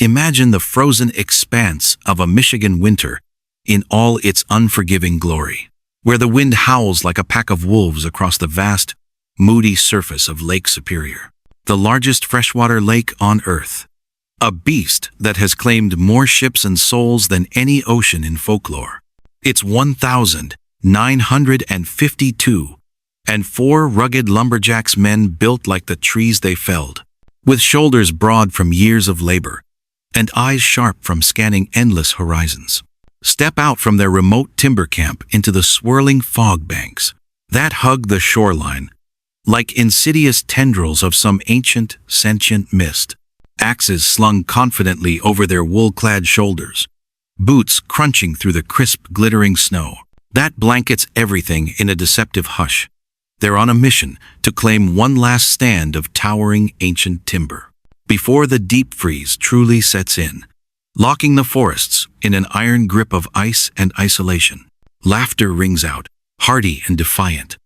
Imagine the frozen expanse of a Michigan winter in all its unforgiving glory, where the wind howls like a pack of wolves across the vast, moody surface of Lake Superior, the largest freshwater lake on Earth. A beast that has claimed more ships and souls than any ocean in folklore. It's 1,952, and 4 rugged lumberjacks, men built like the trees they felled, with shoulders broad from years of labor, and eyes sharp from scanning endless horizons. Step out from their remote timber camp into the swirling fog banks that hug the shoreline, like insidious tendrils of some ancient, sentient mist. Axes slung confidently over their wool-clad shoulders, boots crunching through the crisp, glittering snow that blankets everything in a deceptive hush. They're on a mission to claim one last stand of towering ancient timber before the deep freeze truly sets in, locking the forests in an iron grip of ice and isolation. Laughter rings out, hearty and defiant,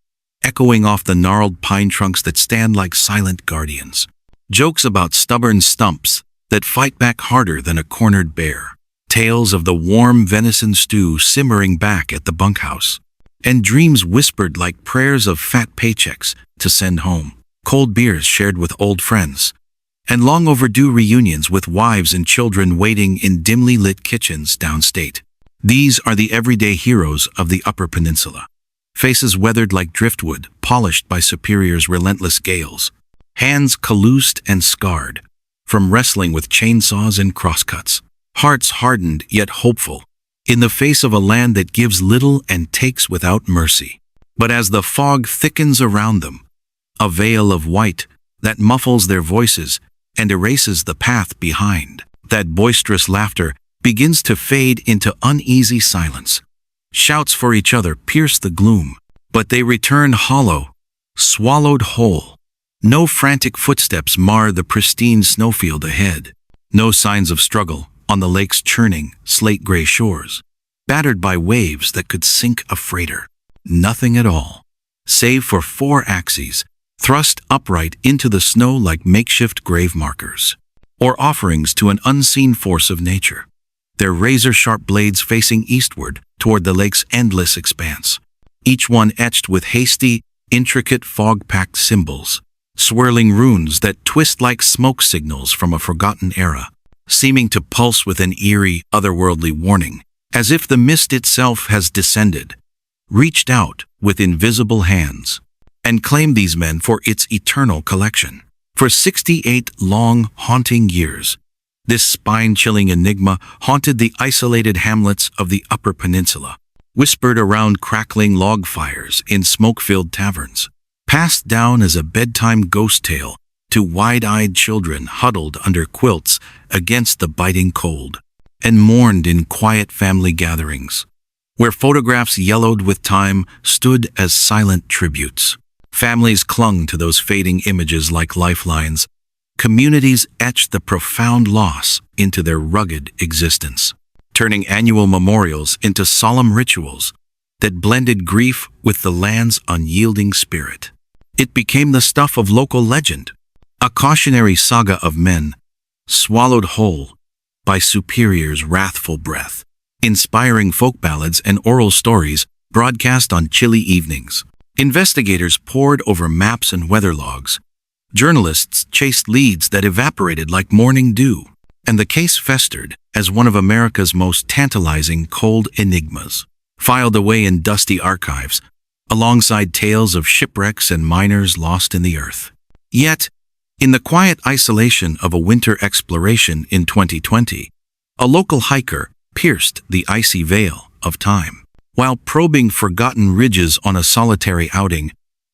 echoing off the gnarled pine trunks that stand like silent guardians. Jokes about stubborn stumps that fight back harder than a cornered bear. Tales of the warm venison stew simmering back at the bunkhouse. And dreams whispered like prayers of fat paychecks to send home. Cold beers shared with old friends. And long overdue reunions with wives and children waiting in dimly lit kitchens downstate. These are the everyday heroes of the Upper Peninsula. Faces weathered like driftwood, polished by Superior's relentless gales. Hands calloused and scarred, from wrestling with chainsaws and crosscuts. Hearts hardened yet hopeful, in the face of a land that gives little and takes without mercy. But as the fog thickens around them, a veil of white that muffles their voices and erases the path behind, that boisterous laughter begins to fade into uneasy silence. Shouts for each other pierce the gloom, but they return hollow, swallowed whole. No frantic footsteps mar the pristine snowfield ahead. No signs of struggle on the lake's churning, slate-gray shores, battered by waves that could sink a freighter. Nothing at all, save for 4 axes, thrust upright into the snow like makeshift grave markers, or offerings to an unseen force of nature, their razor-sharp blades facing eastward toward the lake's endless expanse, each one etched with hasty, intricate fog-packed symbols. Swirling runes that twist like smoke signals from a forgotten era, seeming to pulse with an eerie, otherworldly warning, as if the mist itself has descended, reached out with invisible hands, and claimed these men for its eternal collection. For 68 long, haunting years, this spine-chilling enigma haunted the isolated hamlets of the Upper Peninsula, whispered around crackling log fires in smoke-filled taverns, passed down as a bedtime ghost tale to wide-eyed children huddled under quilts against the biting cold, and mourned in quiet family gatherings, where photographs yellowed with time stood as silent tributes. Families clung to those fading images like lifelines. Communities etched the profound loss into their rugged existence, turning annual memorials into solemn rituals that blended grief with the land's unyielding spirit. It became the stuff of local legend, a cautionary saga of men swallowed whole by Superior's wrathful breath, inspiring folk ballads and oral stories broadcast on chilly evenings. Investigators pored over maps and weather logs. Journalists chased leads that evaporated like morning dew, and the case festered as one of America's most tantalizing cold enigmas, filed away in dusty archives, alongside tales of shipwrecks and miners lost in the earth. Yet, in the quiet isolation of a winter exploration in 2020, a local hiker pierced the icy veil of time. While probing forgotten ridges on a solitary outing,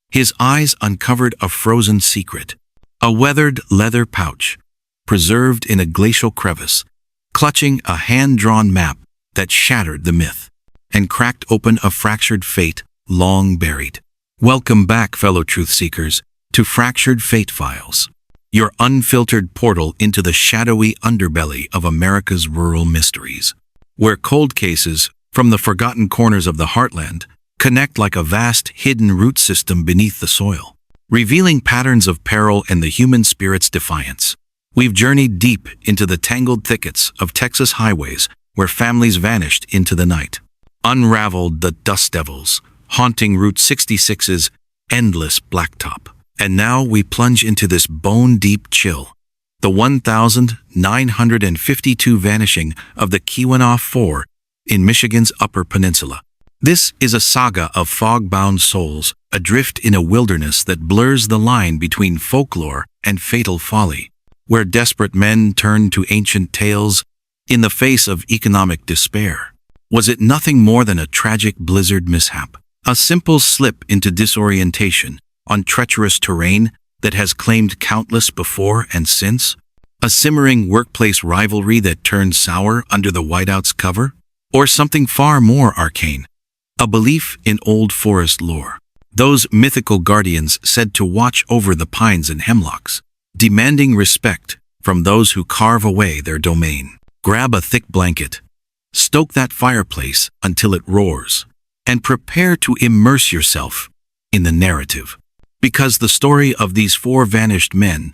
his eyes uncovered a frozen secret, a weathered leather pouch, preserved in a glacial crevice, clutching a hand-drawn map that shattered the myth and cracked open a fractured fate long buried. Welcome back, fellow truth-seekers, to Fractured Fate Files, your unfiltered portal into the shadowy underbelly of America's rural mysteries, where cold cases from the forgotten corners of the heartland connect like a vast, hidden root system beneath the soil, revealing patterns of peril and the human spirit's defiance. We've journeyed deep into the tangled thickets of Texas highways where families vanished into the night, unraveled the dust devils haunting Route 66's endless blacktop. And now we plunge into this bone-deep chill, the 1,952 vanishing of the Keweenaw Four in Michigan's Upper Peninsula. This is a saga of fog-bound souls adrift in a wilderness that blurs the line between folklore and fatal folly, where desperate men turn to ancient tales in the face of economic despair. Was it nothing more than a tragic blizzard mishap? A simple slip into disorientation on treacherous terrain that has claimed countless before and since? A simmering workplace rivalry that turned sour under the whiteout's cover? Or something far more arcane? A belief in old forest lore. Those mythical guardians said to watch over the pines and hemlocks, demanding respect from those who carve away their domain. Grab a thick blanket, stoke that fireplace until it roars, and prepare to immerse yourself in the narrative. Because the story of these four vanished men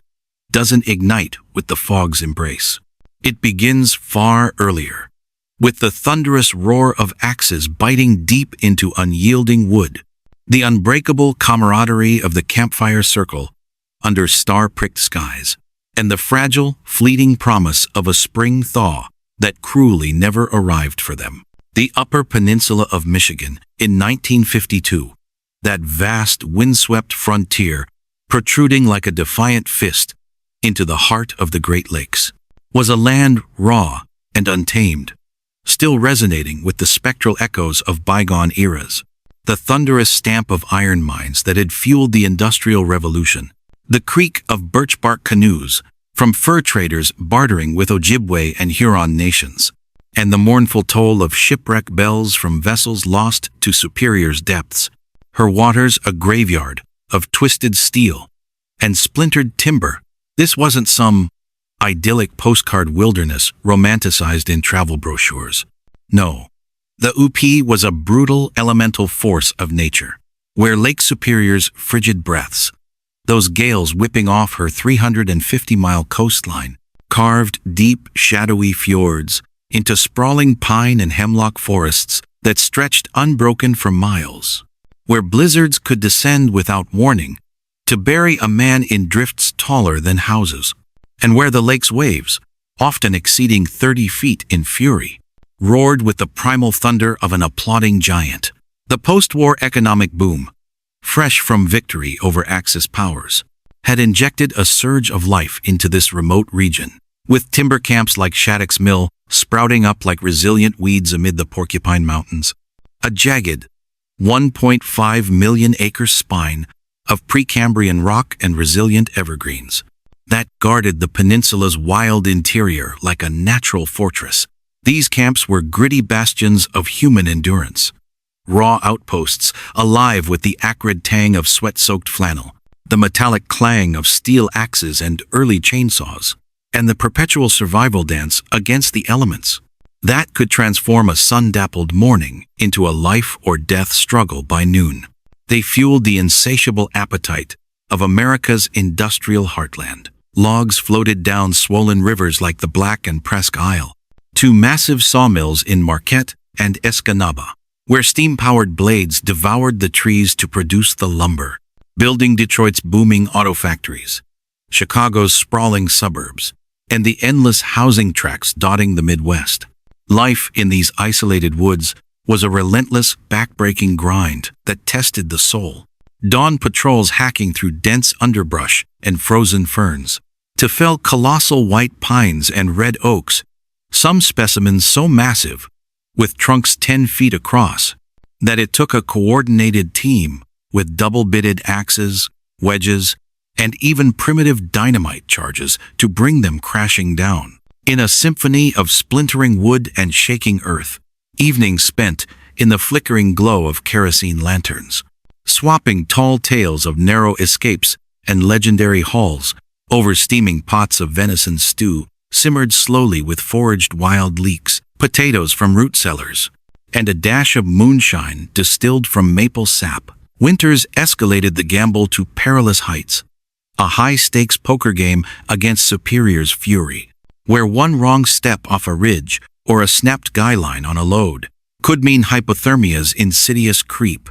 doesn't ignite with the fog's embrace. It begins far earlier, with the thunderous roar of axes biting deep into unyielding wood, the unbreakable camaraderie of the campfire circle under star-pricked skies, and the fragile, fleeting promise of a spring thaw that cruelly never arrived for them. The Upper Peninsula of Michigan in 1952, that vast windswept frontier protruding like a defiant fist into the heart of the Great Lakes, was a land raw and untamed, still resonating with the spectral echoes of bygone eras, the thunderous stamp of iron mines that had fueled the Industrial Revolution, the creak of birch bark canoes from fur traders bartering with Ojibwe and Huron nations, and the mournful toll of shipwreck bells from vessels lost to Superior's depths, her waters a graveyard of twisted steel and splintered timber. This wasn't some idyllic postcard wilderness romanticized in travel brochures. No, the UP was a brutal elemental force of nature, where Lake Superior's frigid breaths, those gales whipping off her 350-mile coastline, carved deep, shadowy fjords into sprawling pine and hemlock forests that stretched unbroken for miles, where blizzards could descend without warning to bury a man in drifts taller than houses, and where the lake's waves, often exceeding 30 feet in fury, roared with the primal thunder of an applauding giant. The post-war economic boom, fresh from victory over Axis powers, had injected a surge of life into this remote region, with timber camps like Shattuck's Mill sprouting up like resilient weeds amid the Porcupine Mountains, a jagged, 1.5 million acre spine of Precambrian rock and resilient evergreens that guarded the peninsula's wild interior like a natural fortress. These camps were gritty bastions of human endurance, raw outposts alive with the acrid tang of sweat-soaked flannel, the metallic clang of steel axes and early chainsaws, and the perpetual survival dance against the elements that could transform a sun-dappled morning into a life-or-death struggle by noon. They fueled the insatiable appetite of America's industrial heartland. Logs floated down swollen rivers like the Black and Presque Isle to massive sawmills in Marquette and Escanaba, where steam-powered blades devoured the trees to produce the lumber, building Detroit's booming auto factories, Chicago's sprawling suburbs, and the endless housing tracts dotting the Midwest. Life in these isolated woods was a relentless, back-breaking grind that tested the soul. Dawn patrols hacking through dense underbrush and frozen ferns to fell colossal white pines and red oaks, some specimens so massive, with trunks 10 feet across, that it took a coordinated team with double-bitted axes, wedges, and even primitive dynamite charges to bring them crashing down. In a symphony of splintering wood and shaking earth, evenings spent in the flickering glow of kerosene lanterns, swapping tall tales of narrow escapes and legendary hauls over steaming pots of venison stew simmered slowly with foraged wild leeks, potatoes from root cellars, and a dash of moonshine distilled from maple sap. Winters escalated the gamble to perilous heights, a high-stakes poker game against superior's fury, where one wrong step off a ridge or a snapped guy line on a load could mean hypothermia's insidious creep,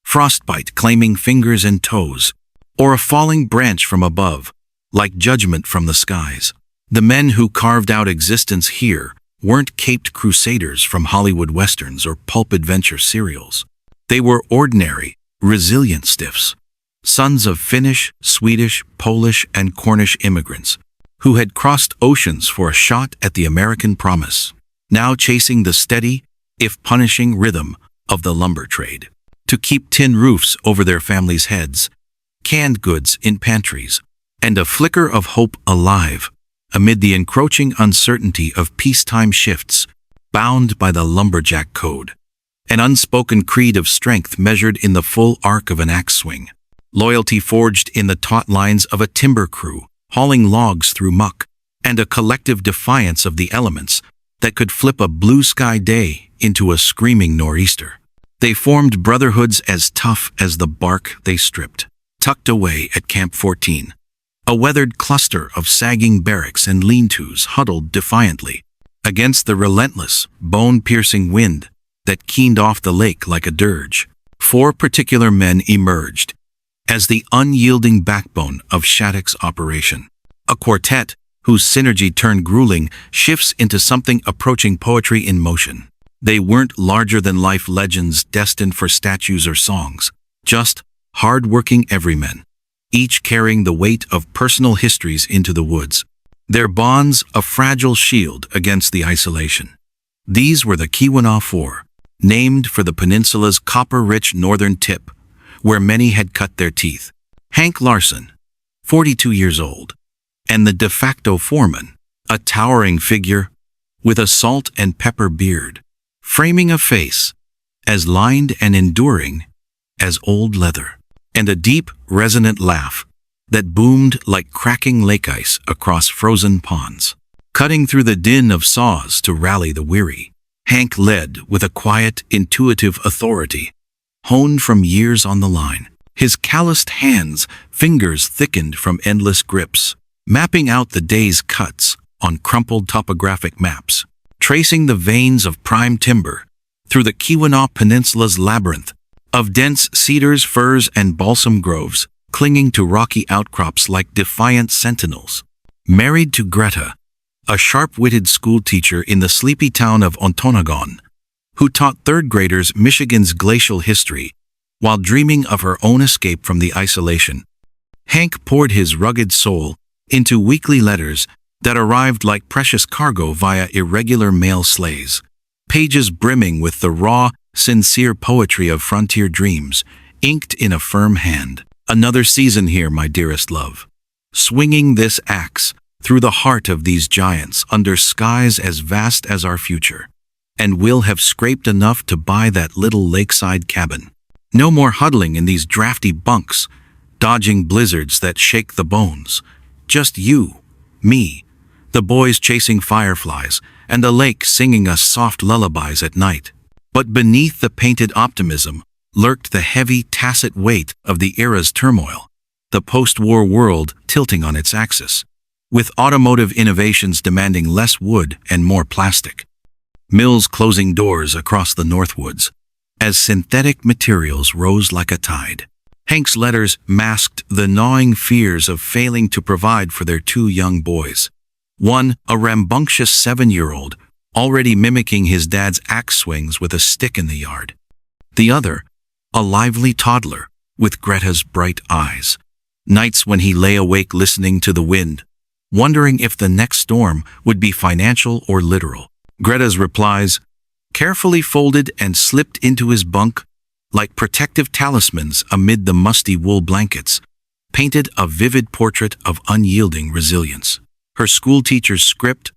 frostbite claiming fingers and toes, or a falling branch from above, like judgment from the skies. The men who carved out existence here weren't caped crusaders from Hollywood westerns or pulp adventure serials. They were ordinary, resilient stiffs, sons of Finnish, Swedish, Polish, and Cornish immigrants, who had crossed oceans for a shot at the American promise, now chasing the steady, if punishing, rhythm of the lumber trade. To keep tin roofs over their families' heads, canned goods in pantries, and a flicker of hope alive amid the encroaching uncertainty of peacetime shifts, bound by the lumberjack code. An unspoken creed of strength measured in the full arc of an axe swing. Loyalty forged in the taut lines of a timber crew, hauling logs through muck, and a collective defiance of the elements that could flip a blue sky day into a screaming nor'easter. They formed brotherhoods as tough as the bark they stripped. Tucked away at Camp 14, a weathered cluster of sagging barracks and lean-tos huddled defiantly against the relentless, bone-piercing wind that keened off the lake like a dirge. 4 particular men emerged as the unyielding backbone of Shattuck's operation. A quartet whose synergy turned grueling shifts into something approaching poetry in motion. They weren't larger-than-life legends destined for statues or songs, just hard-working everymen, each carrying the weight of personal histories into the woods, their bonds a fragile shield against the isolation. These were the Keweenaw Four, named for the peninsula's copper-rich northern tip, where many had cut their teeth. Hank Larson, 42 years old, and the de facto foreman, a towering figure with a salt and pepper beard, framing a face as lined and enduring as old leather, and a deep, resonant laugh that boomed like cracking lake ice across frozen ponds. Cutting through the din of saws to rally the weary, Hank led with a quiet, intuitive authority, honed from years on the line. His calloused hands, fingers thickened from endless grips, mapping out the day's cuts on crumpled topographic maps, tracing the veins of prime timber through the Keweenaw Peninsula's labyrinth of dense cedars, firs, and balsam groves, clinging to rocky outcrops like defiant sentinels. Married to Greta, a sharp-witted schoolteacher in the sleepy town of Ontonagon, who taught third-graders Michigan's glacial history while dreaming of her own escape from the isolation, Hank poured his rugged soul into weekly letters that arrived like precious cargo via irregular mail sleighs, pages brimming with the raw, sincere poetry of frontier dreams, inked in a firm hand. Another season here, my dearest love. Swinging this axe through the heart of these giants under skies as vast as our future. And we'll have scraped enough to buy that little lakeside cabin. No more huddling in these drafty bunks, dodging blizzards that shake the bones. Just you, me, the boys chasing fireflies, and the lake singing us soft lullabies at night. But beneath the painted optimism lurked the heavy, tacit weight of the era's turmoil, the post-war world tilting on its axis, with automotive innovations demanding less wood and more plastic. Mills closing doors across the Northwoods, as synthetic materials rose like a tide. Hank's letters masked the gnawing fears of failing to provide for their 2 young boys. One, a rambunctious 7-year-old, already mimicking his dad's axe swings with a stick in the yard. The other, a lively toddler with Greta's bright eyes. Nights when he lay awake listening to the wind, wondering if the next storm would be financial or literal. Greta's replies, carefully folded and slipped into his bunk like protective talismans amid the musty wool blankets, painted a vivid portrait of unyielding resilience. Her schoolteacher's script,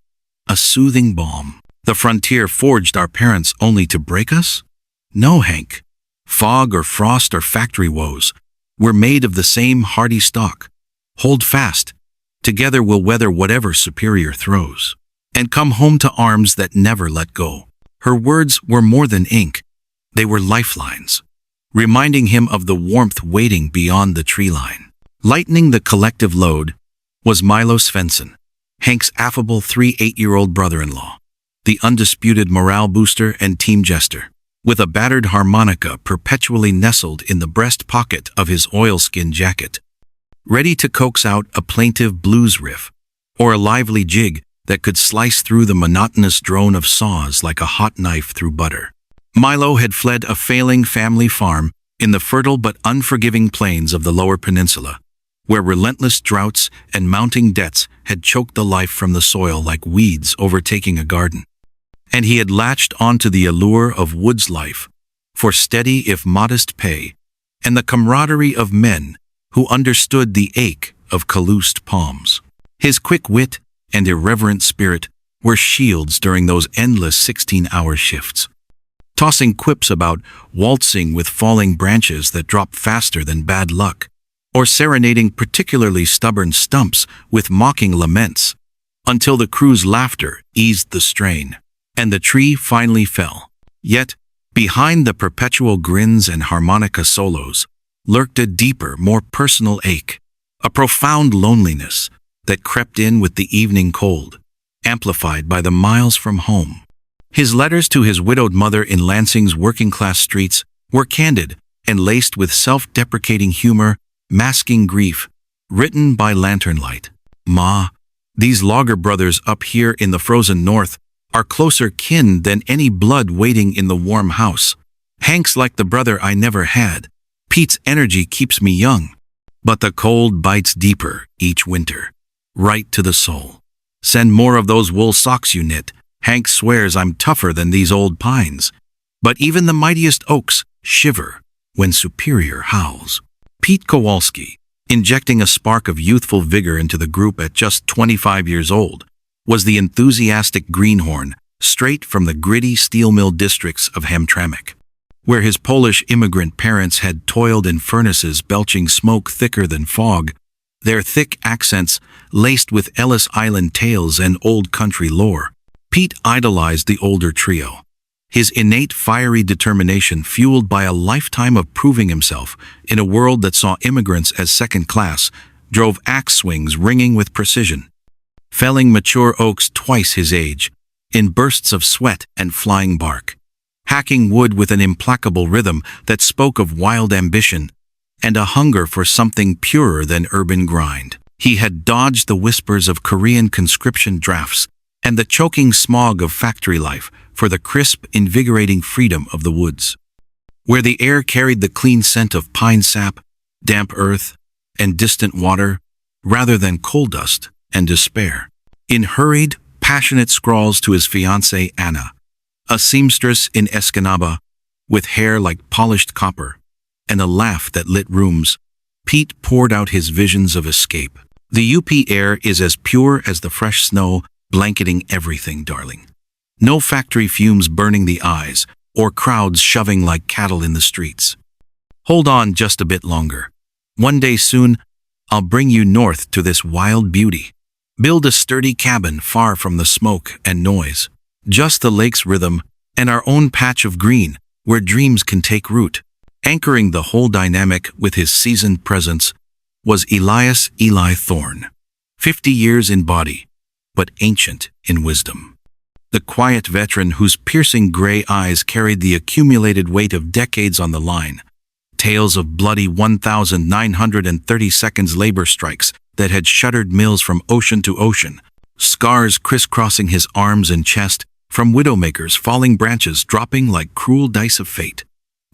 a soothing balm. The frontier forged our parents only to break us? No, Hank. Fog or frost or factory woes, we're made of the same hardy stock. Hold fast. Together we'll weather whatever superior throws, and come home to arms that never let go. Her words were more than ink. They were lifelines, reminding him of the warmth waiting beyond the tree line. Lightening the collective load was Milo Svensson, Hank's affable 3-8-year-old brother-in-law, the undisputed morale booster and team jester, with a battered harmonica perpetually nestled in the breast pocket of his oilskin jacket, ready to coax out a plaintive blues riff or a lively jig that could slice through the monotonous drone of saws like a hot knife through butter. Milo had fled a failing family farm in the fertile but unforgiving plains of the Lower Peninsula, where relentless droughts and mounting debts had choked the life from the soil like weeds overtaking a garden. And he had latched onto the allure of woods life for steady if modest pay and the camaraderie of men who understood the ache of calloused palms. His quick wit and irreverent spirit were shields during those endless 16-hour shifts, tossing quips about waltzing with falling branches that drop faster than bad luck, or serenading particularly stubborn stumps with mocking laments, until the crew's laughter eased the strain, and the tree finally fell. Yet, behind the perpetual grins and harmonica solos, lurked a deeper, more personal ache, a profound loneliness that crept in with the evening cold, amplified by the miles from home. His letters to his widowed mother in Lansing's working-class streets were candid and laced with self-deprecating humor, masking grief, written by lantern light. "Ma, these logger brothers up here in the frozen north are closer kin than any blood waiting in the warm house. Hank's like the brother I never had. Pete's energy keeps me young. But the cold bites deeper each winter, right to the soul. Send more of those wool socks you knit. Hank swears I'm tougher than these old pines. But even the mightiest oaks shiver when Superior howls." Pete Kowalski, injecting a spark of youthful vigor into the group at just 25 years old, was the enthusiastic greenhorn straight from the gritty steel mill districts of Hamtramck, where his Polish immigrant parents had toiled in furnaces belching smoke thicker than fog, their thick accents laced with Ellis Island tales and old country lore. Pete idolized the older trio, his innate fiery determination fueled by a lifetime of proving himself in a world that saw immigrants as second class, drove axe swings ringing with precision, felling mature oaks twice his age, in bursts of sweat and flying bark, hacking wood with an implacable rhythm that spoke of wild ambition and a hunger for something purer than urban grind. He had dodged the whispers of Korean conscription drafts and the choking smog of factory life for the crisp, invigorating freedom of the woods, where the air carried the clean scent of pine sap, damp earth, and distant water, rather than coal dust and despair. In hurried, passionate scrawls to his fiancée Anna, a seamstress in Escanaba, with hair like polished copper, and a laugh that lit rooms, Pete poured out his visions of escape. "The UP air is as pure as the fresh snow blanketing everything, darling. No factory fumes burning the eyes, or crowds shoving like cattle in the streets. Hold on just a bit longer. One day soon, I'll bring you north to this wild beauty. Build a sturdy cabin far from the smoke and noise. Just the lake's rhythm and our own patch of green where dreams can take root." Anchoring the whole dynamic with his seasoned presence was Elias Eli Thorne, 50 years in body, but ancient in wisdom. The quiet veteran whose piercing gray eyes carried the accumulated weight of decades on the line, tales of bloody 1,930 seconds labor strikes that had shuttered mills from ocean to ocean, scars crisscrossing his arms and chest from widowmakers' falling branches dropping like cruel dice of fate,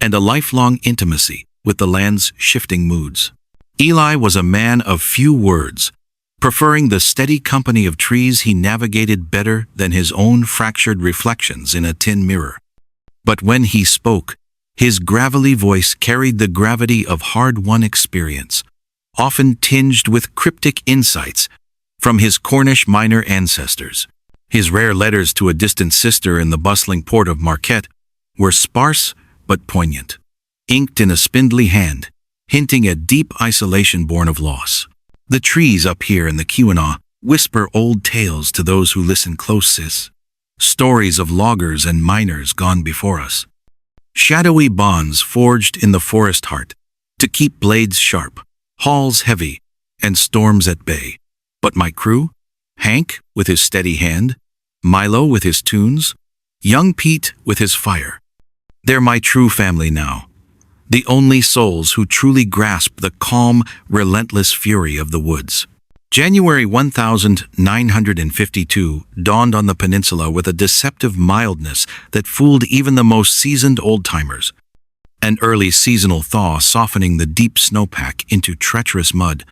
and a lifelong intimacy with the land's shifting moods. Eli was a man of few words, preferring the steady company of trees he navigated better than his own fractured reflections in a tin mirror. But when he spoke, his gravelly voice carried the gravity of hard-won experience, often tinged with cryptic insights from his Cornish miner ancestors. His rare letters to a distant sister in the bustling port of Marquette were sparse but poignant, inked in a spindly hand, hinting at deep isolation born of loss. "The trees up here in the Keweenaw whisper old tales to those who listen close, sis. Stories of loggers and miners gone before us. Shadowy bonds forged in the forest heart to keep blades sharp, hauls heavy, and storms at bay. But my crew? Hank with his steady hand, Milo with his tunes, young Pete with his fire. They're my true family now, the only souls who truly grasp the calm, relentless fury of the woods. January 1952 dawned on the peninsula with a deceptive mildness that fooled even the most seasoned old-timers. An early seasonal thaw softening the deep snowpack into treacherous mud,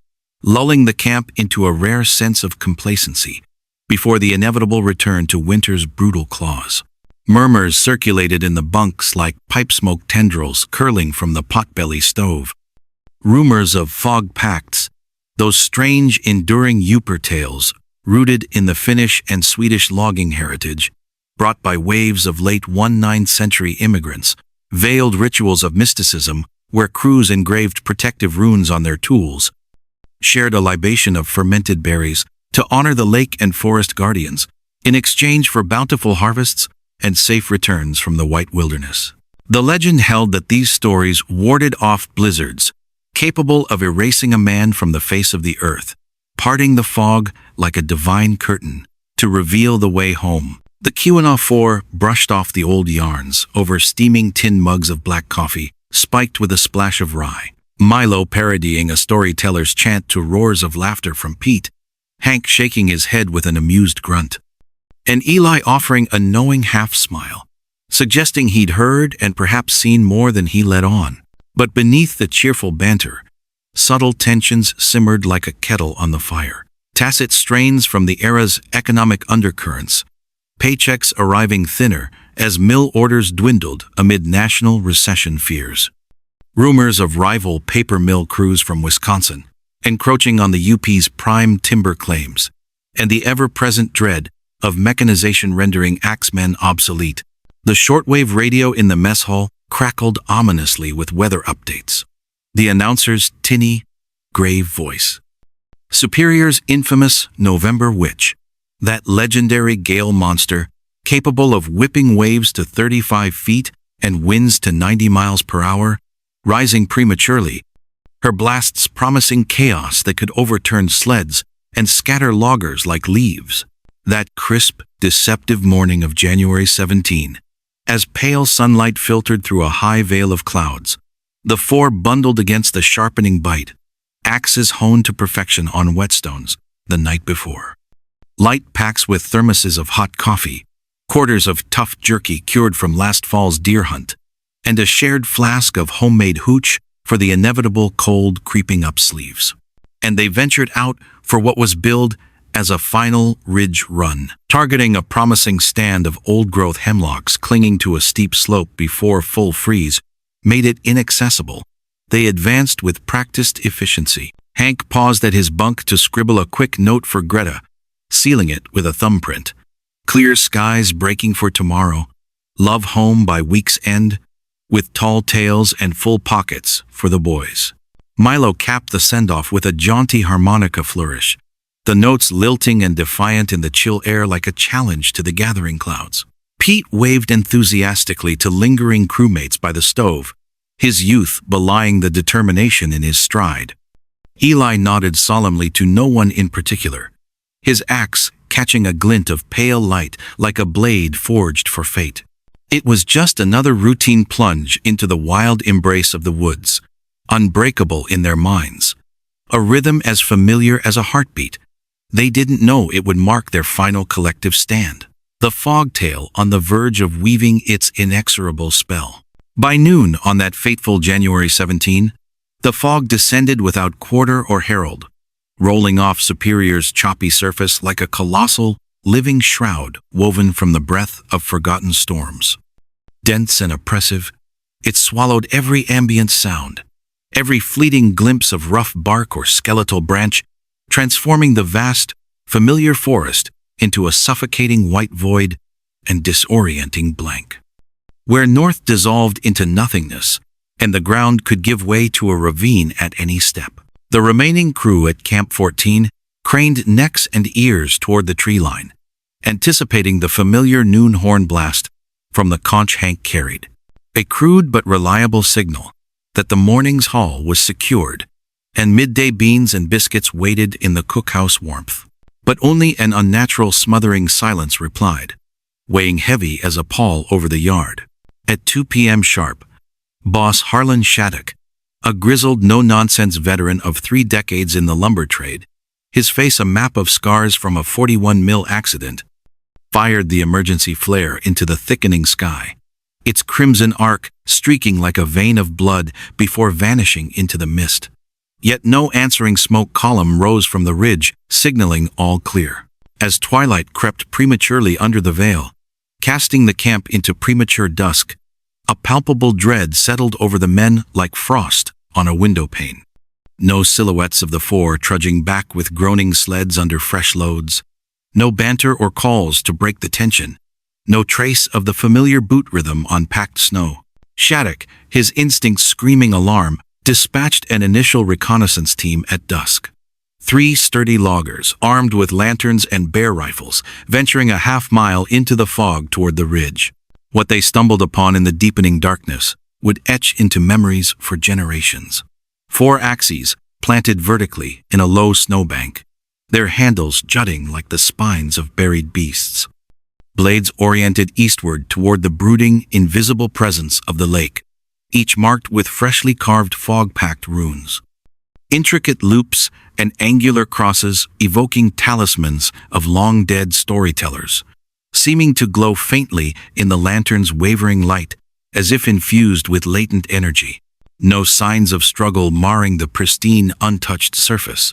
lulling the camp into a rare sense of complacency before the inevitable return to winter's brutal claws. Murmurs circulated in the bunks like pipe smoke tendrils curling from the potbelly stove. Rumors of fog pacts, those strange, enduring Upper tales rooted in the Finnish and Swedish logging heritage, brought by waves of late 19th century immigrants, veiled rituals of mysticism where crews engraved protective runes on their tools, shared a libation of fermented berries to honor the lake and forest guardians in exchange for bountiful harvests and safe returns from the white wilderness. The legend held that these stories warded off blizzards, capable of erasing a man from the face of the earth, parting the fog like a divine curtain to reveal the way home. The Keweenaw Four brushed off the old yarns over steaming tin mugs of black coffee, spiked with a splash of rye. Milo parodying a storyteller's chant to roars of laughter from Pete, Hank shaking his head with an amused grunt, and Eli offering a knowing half-smile, suggesting he'd heard and perhaps seen more than he let on. But beneath the cheerful banter, subtle tensions simmered like a kettle on the fire. Tacit strains from the era's economic undercurrents, paychecks arriving thinner as mill orders dwindled amid national recession fears. Rumors of rival paper mill crews from Wisconsin, encroaching on the UP's prime timber claims, and the ever-present dread of mechanization rendering axemen obsolete. The shortwave radio in the mess hall crackled ominously with weather updates. The announcer's tinny, grave voice. Superior's infamous November Witch, that legendary gale monster capable of whipping waves to 35 feet and winds to 90 miles per hour, rising prematurely, her blasts promising chaos that could overturn sleds and scatter loggers like leaves. That crisp, deceptive morning of January 17, as pale sunlight filtered through a high veil of clouds, the four bundled against the sharpening bite, axes honed to perfection on whetstones the night before. Light packs with thermoses of hot coffee, quarters of tough jerky cured from last fall's deer hunt, and a shared flask of homemade hooch for the inevitable cold creeping up sleeves. And they ventured out for what was billed as a final ridge run, targeting a promising stand of old-growth hemlocks clinging to a steep slope before full freeze made it inaccessible. They advanced with practiced efficiency. Hank paused at his bunk to scribble a quick note for Greta, sealing it with a thumbprint. Clear skies breaking for tomorrow. Love home by week's end, with tall tales and full pockets for the boys. Milo capped the send-off with a jaunty harmonica flourish, the notes lilting and defiant in the chill air like a challenge to the gathering clouds. Pete waved enthusiastically to lingering crewmates by the stove, his youth belying the determination in his stride. Eli nodded solemnly to no one in particular, his axe catching a glint of pale light like a blade forged for fate. It was just another routine plunge into the wild embrace of the woods, unbreakable in their minds, a rhythm as familiar as a heartbeat. They didn't know it would mark their final collective stand, the fogtail on the verge of weaving its inexorable spell. By noon on that fateful January 17, the fog descended without quarter or herald, rolling off Superior's choppy surface like a colossal, living shroud woven from the breath of forgotten storms. Dense and oppressive, it swallowed every ambient sound, every fleeting glimpse of rough bark or skeletal branch, transforming the vast, familiar forest into a suffocating white void and disorienting blank, where north dissolved into nothingness, and the ground could give way to a ravine at any step. The remaining crew at Camp 14 craned necks and ears toward the tree line, anticipating the familiar noon horn blast from the conch Hank carried, a crude but reliable signal that the morning's haul was secured and midday beans and biscuits waited in the cookhouse warmth. But only an unnatural smothering silence replied, weighing heavy as a pall over the yard. At 2 p.m. sharp, boss Harlan Shattuck, a grizzled, no-nonsense veteran of 3 decades in the lumber trade, his face a map of scars from a 41mm accident, fired the emergency flare into the thickening sky, its crimson arc streaking like a vein of blood before vanishing into the mist. Yet no answering smoke column rose from the ridge, signaling all clear. As twilight crept prematurely under the veil, casting the camp into premature dusk, a palpable dread settled over the men like frost on a window pane. No silhouettes of the four trudging back with groaning sleds under fresh loads. No banter or calls to break the tension. No trace of the familiar boot rhythm on packed snow. Shattuck, his instincts screaming alarm, dispatched an initial reconnaissance team at dusk. 3 sturdy loggers, armed with lanterns and bear rifles, venturing a half-mile into the fog toward the ridge. What they stumbled upon in the deepening darkness would etch into memories for generations. 4 axes, planted vertically in a low snowbank, their handles jutting like the spines of buried beasts. Blades oriented eastward toward the brooding, invisible presence of the lake, each marked with freshly carved fog-packed runes. Intricate loops and angular crosses evoking talismans of long-dead storytellers, seeming to glow faintly in the lantern's wavering light as if infused with latent energy. No signs of struggle marring the pristine, untouched surface.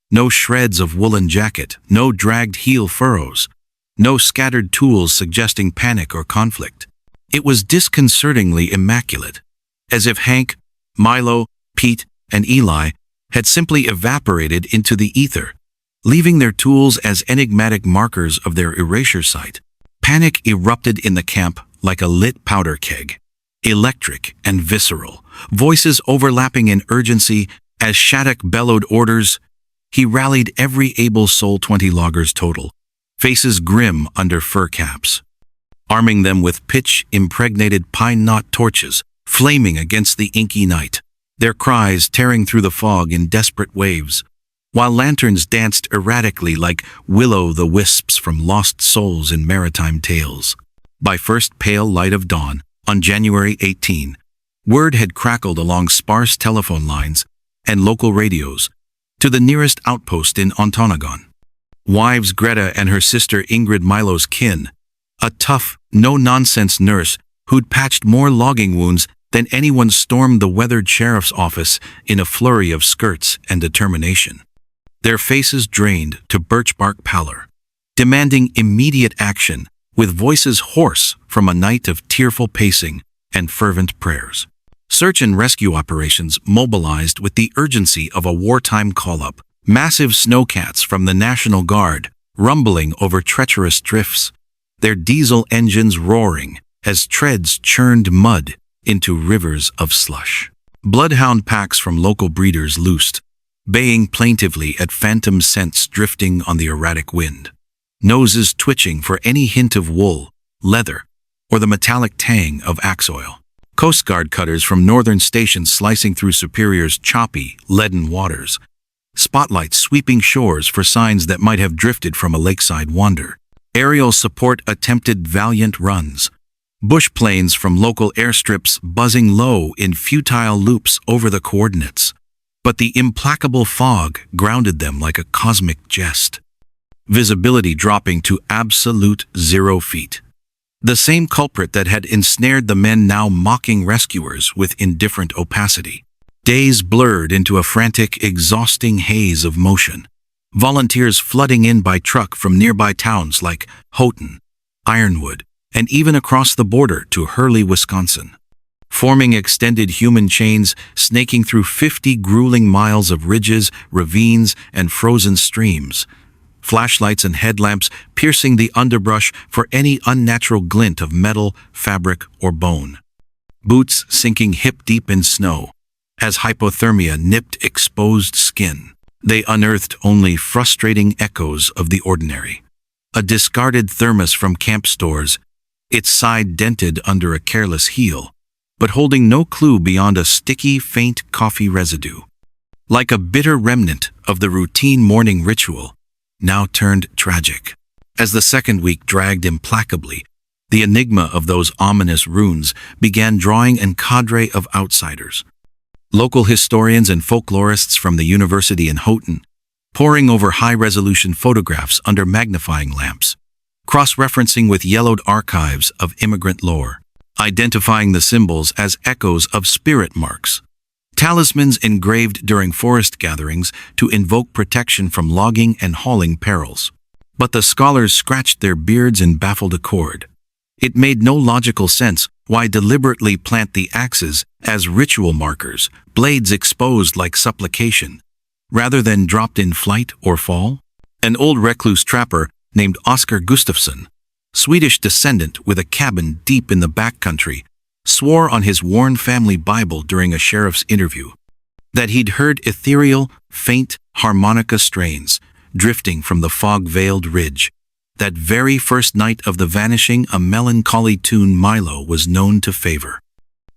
No shreds of woolen jacket, no dragged heel furrows, no scattered tools suggesting panic or conflict. It was disconcertingly immaculate, as if Hank, Milo, Pete, and Eli had simply evaporated into the ether, leaving their tools as enigmatic markers of their erasure site. Panic erupted in the camp like a lit powder keg, electric and visceral, voices overlapping in urgency as Shattuck bellowed orders. He rallied every able soul, 20 loggers total, faces grim under fur caps, arming them with pitch-impregnated pine knot torches, flaming against the inky night, their cries tearing through the fog in desperate waves, while lanterns danced erratically like will-o'-the-wisps from lost souls in maritime tales. By first pale light of dawn, on January 18, word had crackled along sparse telephone lines and local radios to the nearest outpost in Ontonagon. Wives Greta and her sister Ingrid, Milo's kin, a tough, no-nonsense nurse who'd patched more logging wounds than anyone, stormed the weathered sheriff's office in a flurry of skirts and determination. Their faces drained to birch bark pallor, demanding immediate action, with voices hoarse from a night of tearful pacing and fervent prayers. Search and rescue operations mobilized with the urgency of a wartime call-up. Massive snowcats from the National Guard rumbling over treacherous drifts, their diesel engines roaring as treads churned mud into rivers of slush. Bloodhound packs from local breeders loosed, baying plaintively at phantom scents drifting on the erratic wind, noses twitching for any hint of wool, leather, or the metallic tang of axe oil. Coast Guard cutters from northern stations slicing through Superior's choppy, leaden waters, spotlights sweeping shores for signs that might have drifted from a lakeside wander. Aerial support attempted valiant runs, bush planes from local airstrips buzzing low in futile loops over the coordinates, but the implacable fog grounded them like a cosmic jest, visibility dropping to absolute 0 feet. The same culprit that had ensnared the men now mocking rescuers with indifferent opacity. Days blurred into a frantic, exhausting haze of motion. Volunteers flooding in by truck from nearby towns like Houghton, Ironwood, and even across the border to Hurley, Wisconsin. Forming extended human chains, snaking through 50 grueling miles of ridges, ravines, and frozen streams. Flashlights and headlamps piercing the underbrush for any unnatural glint of metal, fabric, or bone. Boots sinking hip-deep in snow. As hypothermia nipped exposed skin, they unearthed only frustrating echoes of the ordinary. A discarded thermos from camp stores, its side dented under a careless heel, but holding no clue beyond a sticky, faint coffee residue. like a bitter remnant of the routine morning ritual, now turned tragic. As the second week dragged implacably, the enigma of those ominous runes began drawing a cadre of outsiders. Local historians and folklorists from the university in Houghton, poring over high-resolution photographs under magnifying lamps, cross-referencing with yellowed archives of immigrant lore, identifying the symbols as echoes of spirit marks, talismans engraved during forest gatherings to invoke protection from logging and hauling perils. But the scholars scratched their beards in baffled accord. It made no logical sense why deliberately plant the axes as ritual markers, blades exposed like supplication, rather than dropped in flight or fall? An old recluse trapper named Oscar Gustafsson, Swedish descendant with a cabin deep in the backcountry, swore on his worn family Bible during a sheriff's interview that he'd heard ethereal, faint harmonica strains drifting from the fog-veiled ridge. That very first night of the vanishing, a melancholy tune Milo was known to favor.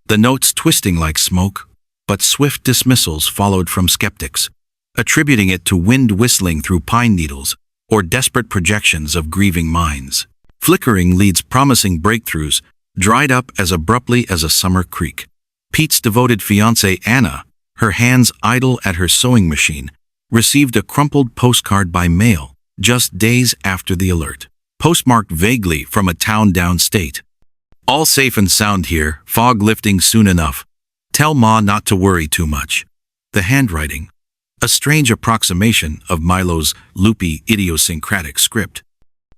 The notes twisting like smoke, but swift dismissals followed from skeptics, attributing it to wind whistling through pine needles or desperate projections of grieving minds. Flickering leads promising breakthroughs dried up as abruptly as a summer creek. Pete's devoted fiancée Anna, her hands idle at her sewing machine, received a crumpled postcard by mail just days after the alert, postmarked vaguely from a town downstate. All safe and sound here, fog lifting soon enough. Tell Ma not to worry too much. The handwriting, a strange approximation of Milo's loopy, idiosyncratic script,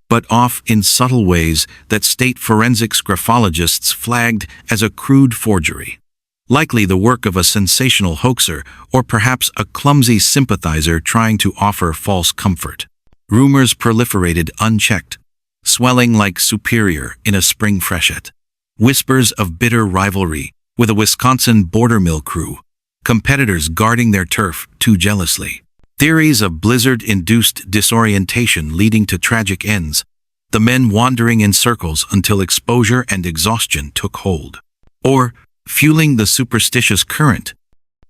but off in subtle ways that state forensics graphologists flagged as a crude forgery. Likely the work of a sensational hoaxer or perhaps a clumsy sympathizer trying to offer false comfort. Rumors proliferated unchecked, swelling like superior in a spring freshet. Whispers of bitter rivalry with a Wisconsin border mill crew, competitors guarding their turf too jealously. Theories of blizzard-induced disorientation leading to tragic ends, the men wandering in circles until exposure and exhaustion took hold. Or, fueling the superstitious current,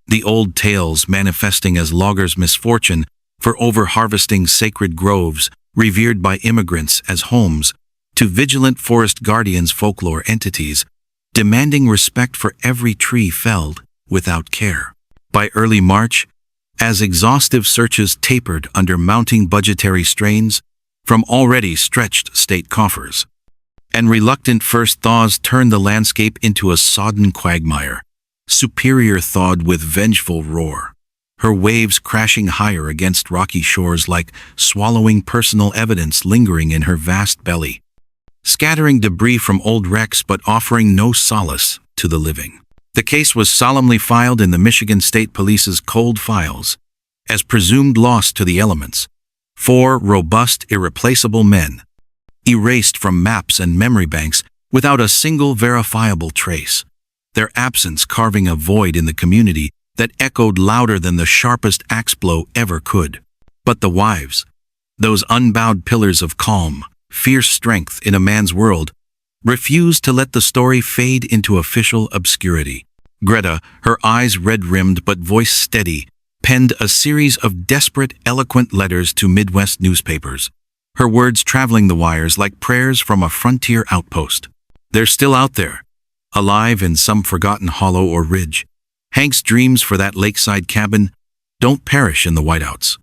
the old tales manifesting as loggers' misfortune for over-harvesting sacred groves revered by immigrants as homes, to vigilant forest guardians folklore entities, demanding respect for every tree felled without care. By early March, as exhaustive searches tapered under mounting budgetary strains from already stretched state coffers, and reluctant first thaws turned the landscape into a sodden quagmire, Superior thawed with vengeful roar, her waves crashing higher against rocky shores like swallowing personal evidence lingering in her vast belly, scattering debris from old wrecks but offering no solace to the living. The case was solemnly filed in the Michigan State Police's cold files as presumed lost to the elements. 4 robust, irreplaceable men, erased from maps and memory banks without a single verifiable trace, their absence carving a void in the community that echoed louder than the sharpest axe blow ever could. But the wives, those unbowed pillars of calm, fierce strength in a man's world, refused to let the story fade into official obscurity. Greta, her eyes red-rimmed but voice steady, penned a series of desperate, eloquent letters to Midwest newspapers, her words traveling the wires like prayers from a frontier outpost. They're still out there, alive in some forgotten hollow or ridge. Hank's dreams for that lakeside cabin don't perish in the whiteouts.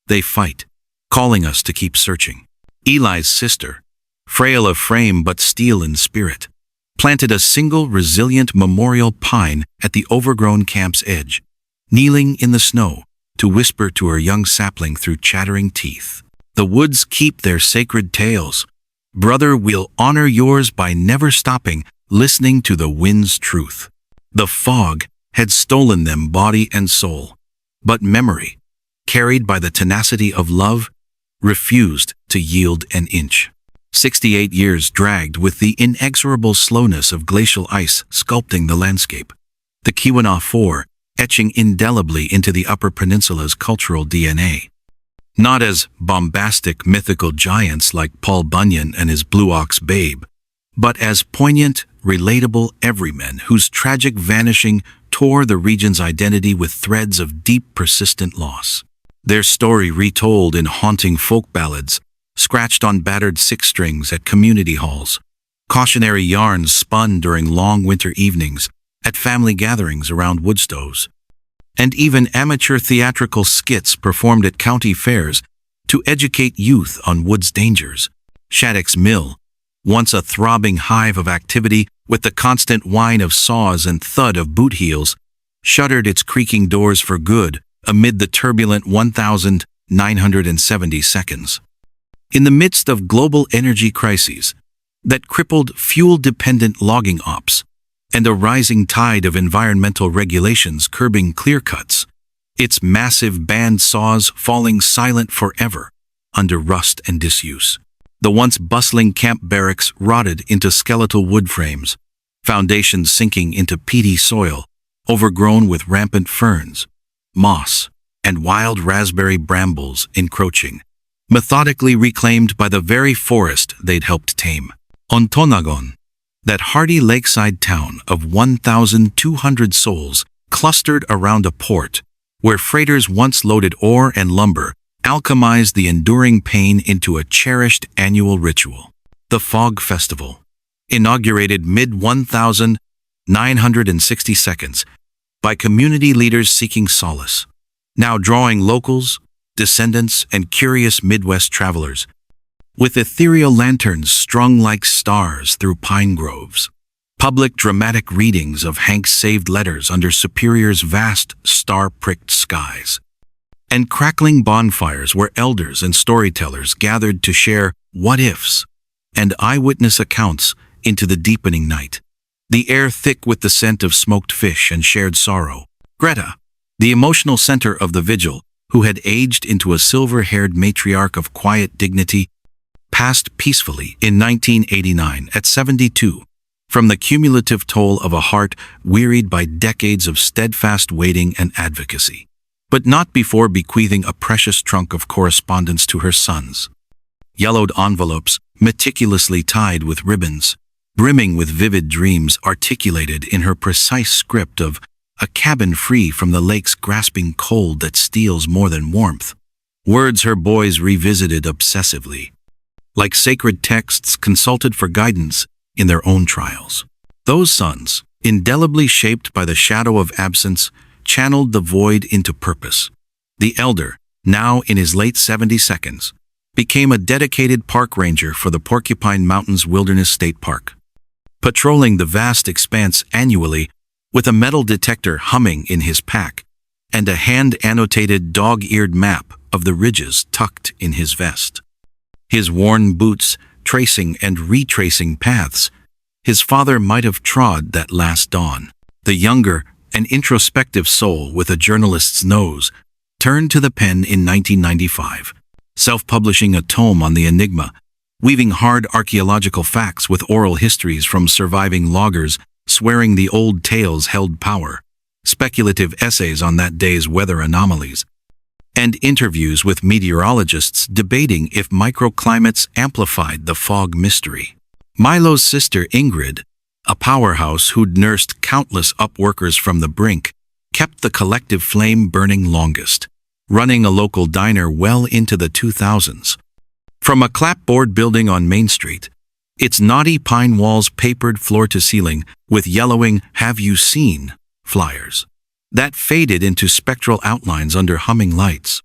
They fight, calling us to keep searching. Eli's sister, frail of frame but steel in spirit, planted a single resilient memorial pine at the overgrown camp's edge, kneeling in the snow to whisper to her young sapling through chattering teeth. The woods keep their sacred tales. Brother, we'll honor yours by never stopping listening to the wind's truth. The fog had stolen them body and soul, but memory, carried by the tenacity of love, refused to yield an inch. 68 years dragged with the inexorable slowness of glacial ice sculpting the landscape. The Keweenaw Four etching indelibly into the Upper Peninsula's cultural DNA. Not as bombastic mythical giants like Paul Bunyan and his Blue Ox Babe, but as poignant, relatable everymen whose tragic vanishing tore the region's identity with threads of deep, persistent loss. Their story retold in haunting folk ballads, scratched on battered six strings at community halls, cautionary yarns spun during long winter evenings at family gatherings around wood stoves, and even amateur theatrical skits performed at county fairs to educate youth on wood's dangers. Shattuck's Mill, once a throbbing hive of activity with the constant whine of saws and thud of boot heels, shuttered its creaking doors for good amid the turbulent 1,970 seconds. In the midst of global energy crises that crippled fuel-dependent logging ops and a rising tide of environmental regulations curbing clear-cuts, its massive band saws falling silent forever under rust and disuse. The once bustling camp barracks rotted into skeletal wood frames, foundations sinking into peaty soil, overgrown with rampant ferns, moss, and wild raspberry brambles encroaching, methodically reclaimed by the very forest they'd helped tame. Ontonagon, that hardy lakeside town of 1,200 souls clustered around a port where freighters once loaded ore and lumber, alchemized the enduring pain into a cherished annual ritual. The Fog Festival, inaugurated mid-1960 seconds by community leaders seeking solace, now drawing locals, descendants, and curious Midwest travelers, with ethereal lanterns strung like stars through pine groves, public dramatic readings of Hank's saved letters under Superior's vast, star-pricked skies, and crackling bonfires where elders and storytellers gathered to share what-ifs and eyewitness accounts into the deepening night. The air thick with the scent of smoked fish and shared sorrow. Greta, the emotional center of the vigil, who had aged into a silver-haired matriarch of quiet dignity, passed peacefully in 1989 at 72, from the cumulative toll of a heart wearied by decades of steadfast waiting and advocacy, but not before bequeathing a precious trunk of correspondence to her sons. Yellowed envelopes, meticulously tied with ribbons, brimming with vivid dreams articulated in her precise script of a cabin free from the lake's grasping cold that steals more than warmth. Words her boys revisited obsessively, like sacred texts consulted for guidance in their own trials. Those sons, indelibly shaped by the shadow of absence, channeled the void into purpose. The elder, now in his late 70 seconds, became a dedicated park ranger for the Porcupine Mountains Wilderness State Park, patrolling the vast expanse annually with a metal detector humming in his pack and a hand-annotated dog-eared map of the ridges tucked in his vest. His worn boots tracing and retracing paths his father might have trod that last dawn. The younger, an introspective soul with a journalist's nose, turned to the pen in 1995, self-publishing a tome on the enigma, weaving hard archaeological facts with oral histories from surviving loggers swearing the old tales held power, speculative essays on that day's weather anomalies, and interviews with meteorologists debating if microclimates amplified the fog mystery. Milo's sister Ingrid, a powerhouse who'd nursed countless upworkers from the brink, kept the collective flame burning longest, running a local diner well into the 2000s. From a clapboard building on Main Street, its knotty pine walls papered floor to ceiling with yellowing "Have you seen?" flyers that faded into spectral outlines under humming lights.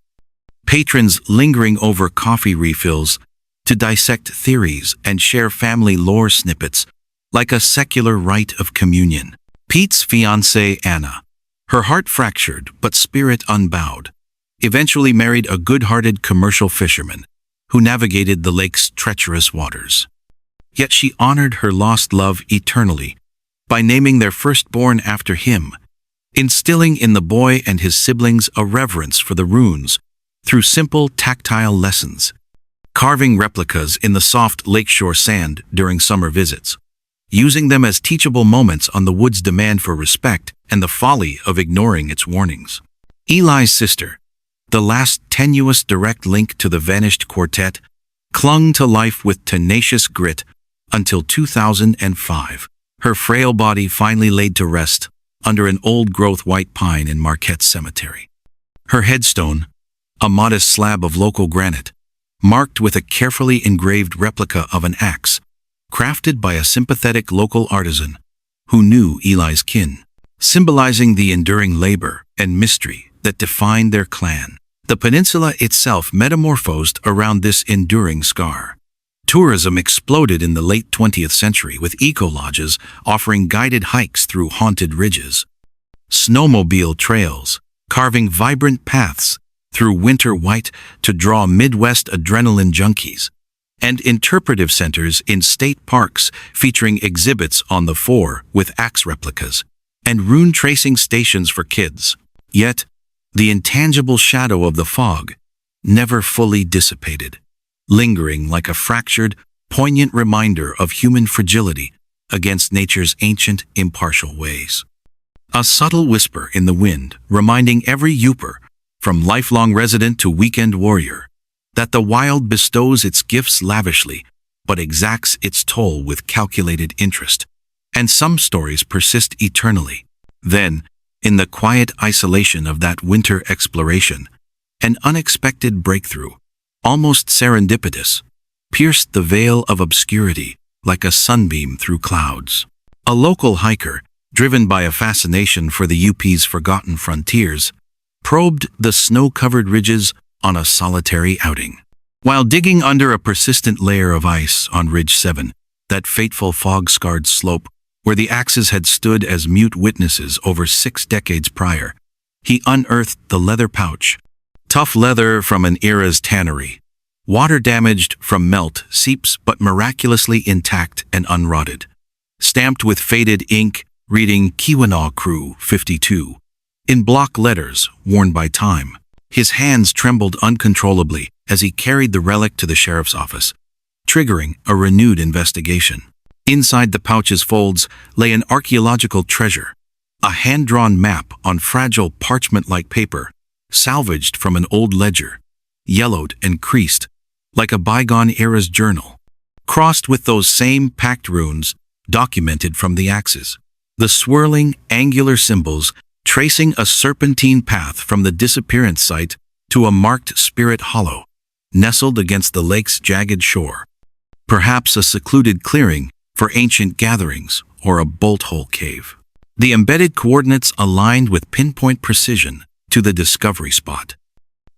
Patrons lingering over coffee refills to dissect theories and share family lore snippets like a secular rite of communion. Pete's fiancée Anna, her heart fractured but spirit unbowed, eventually married a good-hearted commercial fisherman who navigated the lake's treacherous waters. Yet she honored her lost love eternally by naming their firstborn after him, instilling in the boy and his siblings a reverence for the runes through simple tactile lessons, carving replicas in the soft lakeshore sand during summer visits, using them as teachable moments on the wood's demand for respect and the folly of ignoring its warnings. Eli's sister, the last tenuous direct link to the vanished quartet, clung to life with tenacious grit until 2005, her frail body finally laid to rest under an old-growth white pine in Marquette Cemetery. Her headstone, a modest slab of local granite, marked with a carefully engraved replica of an axe, crafted by a sympathetic local artisan who knew Eli's kin, symbolizing the enduring labor and mystery that defined their clan. The peninsula itself metamorphosed around this enduring scar. Tourism exploded in the late 20th century with eco-lodges offering guided hikes through haunted ridges, snowmobile trails carving vibrant paths through winter white to draw Midwest adrenaline junkies, and interpretive centers in state parks featuring exhibits on the four with axe replicas and rune-tracing stations for kids. Yet, the intangible shadow of the fog never fully dissipated, lingering like a fractured, poignant reminder of human fragility against nature's ancient, impartial ways. A subtle whisper in the wind reminding every Yooper, from lifelong resident to weekend warrior, that the wild bestows its gifts lavishly, but exacts its toll with calculated interest, and some stories persist eternally. Then, in the quiet isolation of that winter exploration, an unexpected breakthrough, almost serendipitous, pierced the veil of obscurity like a sunbeam through clouds. A local hiker, driven by a fascination for the UP's forgotten frontiers, probed the snow-covered ridges on a solitary outing. While digging under a persistent layer of ice on Ridge 7, that fateful fog-scarred slope where the axes had stood as mute witnesses over 6 decades prior, he unearthed the leather pouch, tough leather from an era's tannery, water-damaged from melt seeps but miraculously intact and unrotted, stamped with faded ink reading Keweenaw Crew 52, in block letters worn by time. His hands trembled uncontrollably as he carried the relic to the sheriff's office, triggering a renewed investigation. Inside the pouch's folds lay an archaeological treasure, a hand-drawn map on fragile parchment-like paper, salvaged from an old ledger, yellowed and creased, like a bygone era's journal, crossed with those same pact runes documented from the axes. The swirling, angular symbols tracing a serpentine path from the disappearance site to a marked spirit hollow, nestled against the lake's jagged shore. Perhaps a secluded clearing for ancient gatherings or a bolt-hole cave. The embedded coordinates aligned with pinpoint precision to the discovery spot.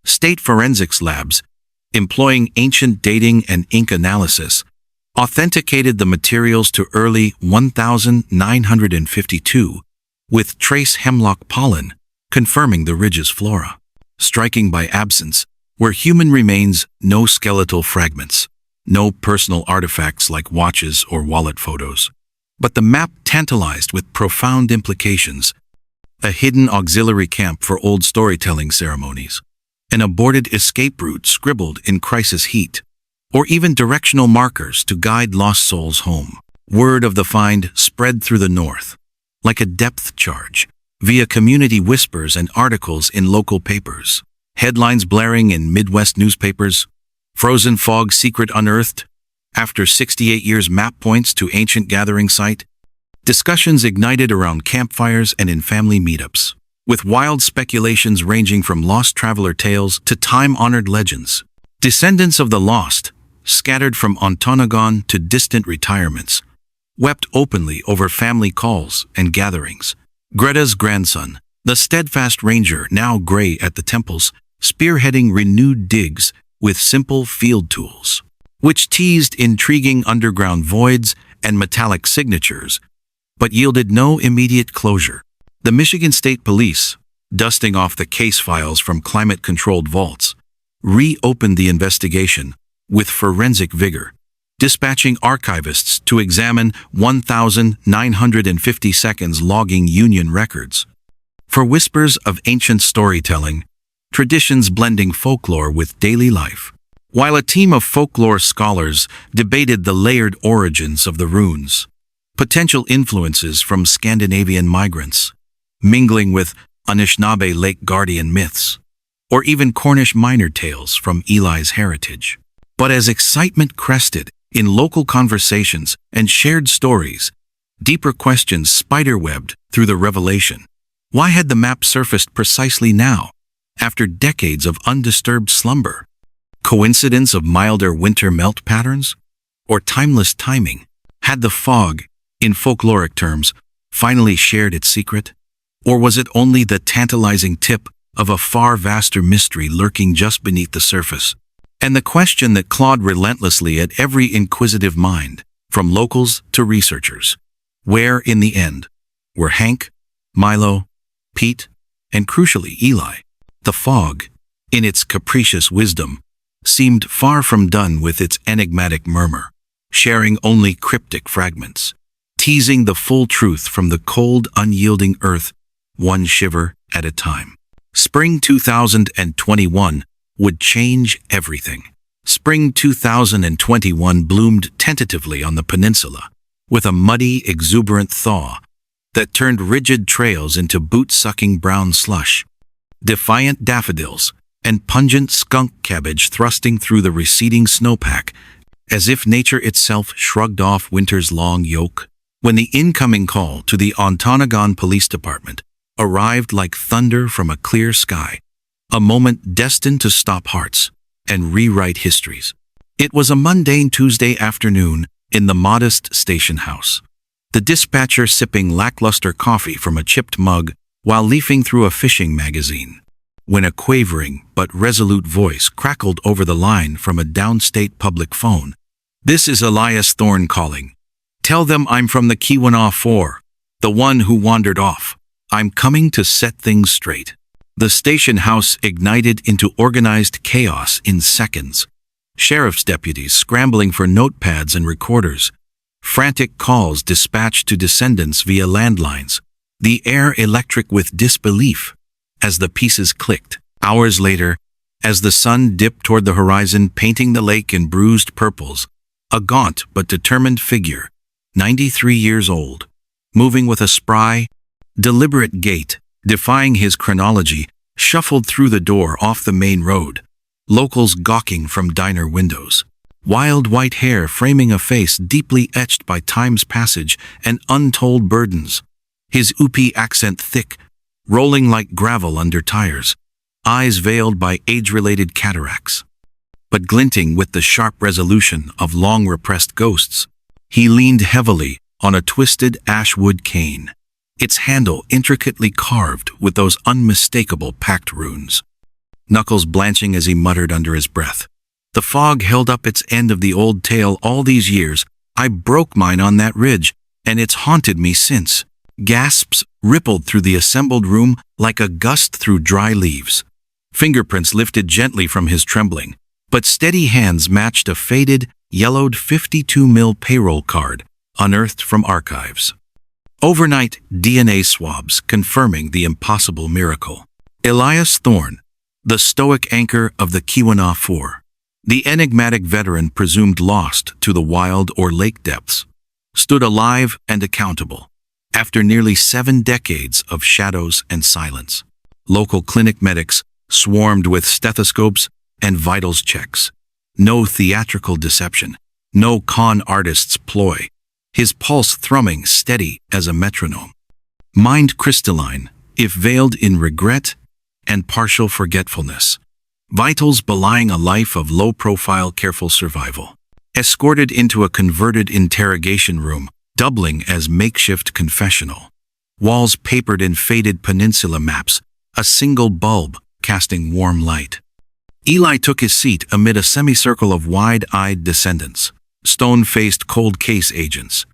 State forensics labs, employing ancient dating and ink analysis, authenticated the materials to early 1952 with trace hemlock pollen, confirming the ridge's flora. Striking by absence, were human remains, no skeletal fragments, no personal artifacts like watches or wallet photos. But the map tantalized with profound implications: a hidden auxiliary camp for old storytelling ceremonies, an aborted escape route scribbled in crisis heat, or even directional markers to guide lost souls home. Word of the find spread through the north, like a depth charge, via community whispers and articles in local papers. Headlines blaring in Midwest newspapers: Frozen Fog Secret Unearthed, after 68 years map points to ancient gathering site. Discussions ignited around campfires and in family meetups, with wild speculations ranging from lost traveler tales to time-honored legends. Descendants of the lost, scattered from Ontonagon to distant retirements, wept openly over family calls and gatherings. Greta's grandson, the steadfast ranger now gray at the temples, spearheading renewed digs with simple field tools, which teased intriguing underground voids and metallic signatures, but yielded no immediate closure. The Michigan State Police, dusting off the case files from climate-controlled vaults, reopened the investigation with forensic vigor, dispatching archivists to examine 1,950 seconds logging Union records. For whispers of ancient storytelling, traditions blending folklore with daily life, while a team of folklore scholars debated the layered origins of the runes, potential influences from Scandinavian migrants, mingling with Anishinaabe Lake Guardian myths, or even Cornish miner tales from Eli's heritage. But as excitement crested in local conversations and shared stories, Deeper questions spiderwebbed through the revelation. Why had the map surfaced precisely now, after decades of undisturbed slumber? Coincidence of milder winter melt patterns? Or timeless timing? Had the fog, in folkloric terms, finally shared its secret? Or was it only the tantalizing tip of a far vaster mystery lurking just beneath the surface? And the question that clawed relentlessly at every inquisitive mind, from locals to researchers: where, in the end, were Hank, Milo, Pete, and crucially Eli? The fog, in its capricious wisdom, seemed far from done with its enigmatic murmur, sharing only cryptic fragments, teasing the full truth from the cold, unyielding earth, one shiver at a time. Spring 2021 would change everything. Spring 2021 bloomed tentatively on the peninsula, with a muddy, exuberant thaw that turned rigid trails into boot-sucking brown slush. Defiant daffodils and pungent skunk cabbage thrusting through the receding snowpack, as if nature itself shrugged off winter's long yoke. When the incoming call to the Ontonagon Police Department arrived like thunder from a clear sky, a moment destined to stop hearts and rewrite histories. It was a mundane Tuesday afternoon in the modest station house, the dispatcher sipping lackluster coffee from a chipped mug while leafing through a fishing magazine, when a quavering but resolute voice crackled over the line from a downstate public phone. "This is Elias Thorne calling. Tell them I'm from the Keweenaw Four, the one who wandered off. I'm coming to set things straight." The station house ignited into organized chaos in seconds. Sheriff's deputies scrambling for notepads and recorders, frantic calls dispatched to descendants via landlines, the air electric with disbelief as the pieces clicked. Hours later, as the sun dipped toward the horizon, painting the lake in bruised purples, a gaunt but determined figure, 93 years old, moving with a spry, deliberate gait, defying his chronology, shuffled through the door off the main road, locals gawking from diner windows. Wild white hair framing a face deeply etched by time's passage and untold burdens. His Upi accent thick, rolling like gravel under tires, eyes veiled by age-related cataracts, but glinting with the sharp resolution of long-repressed ghosts. He leaned heavily on a twisted ashwood cane, its handle intricately carved with those unmistakable pact runes, knuckles blanching as he muttered under his breath. "The fog held up its end of the old tale all these years. I broke mine on that ridge, and it's haunted me since." Gasps rippled through the assembled room like a gust through dry leaves. Fingerprints lifted gently from his trembling, but steady hands matched a faded, yellowed 52 mil payroll card unearthed from archives. Overnight DNA swabs confirming the impossible miracle. Elias Thorne, the stoic anchor of the Keweenaw Four, the enigmatic veteran presumed lost to the wild or lake depths, stood alive and accountable after nearly 7 decades of shadows and silence. Local clinic medics swarmed with stethoscopes and vitals checks. No theatrical deception, no con artist's ploy, his pulse thrumming steady as a metronome. Mind crystalline, if veiled in regret and partial forgetfulness. Vitals belying a life of low-profile, careful survival. Escorted into a converted interrogation room, doubling as makeshift confessional. Walls papered in faded peninsula maps, a single bulb casting warm light. Eli took his seat amid a semicircle of wide-eyed descendants, stone-faced cold case agents,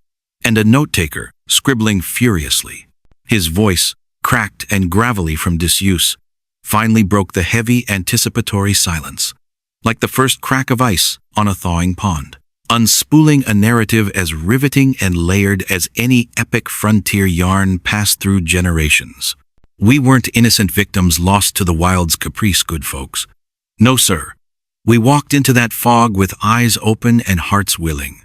and a note-taker scribbling furiously. His voice, cracked and gravelly from disuse, finally broke the heavy anticipatory silence, like the first crack of ice on a thawing pond, unspooling a narrative as riveting and layered as any epic frontier yarn passed through generations. "We weren't innocent victims lost to the wild's caprice, good folks. No, sir. We walked into that fog with eyes open and hearts willing,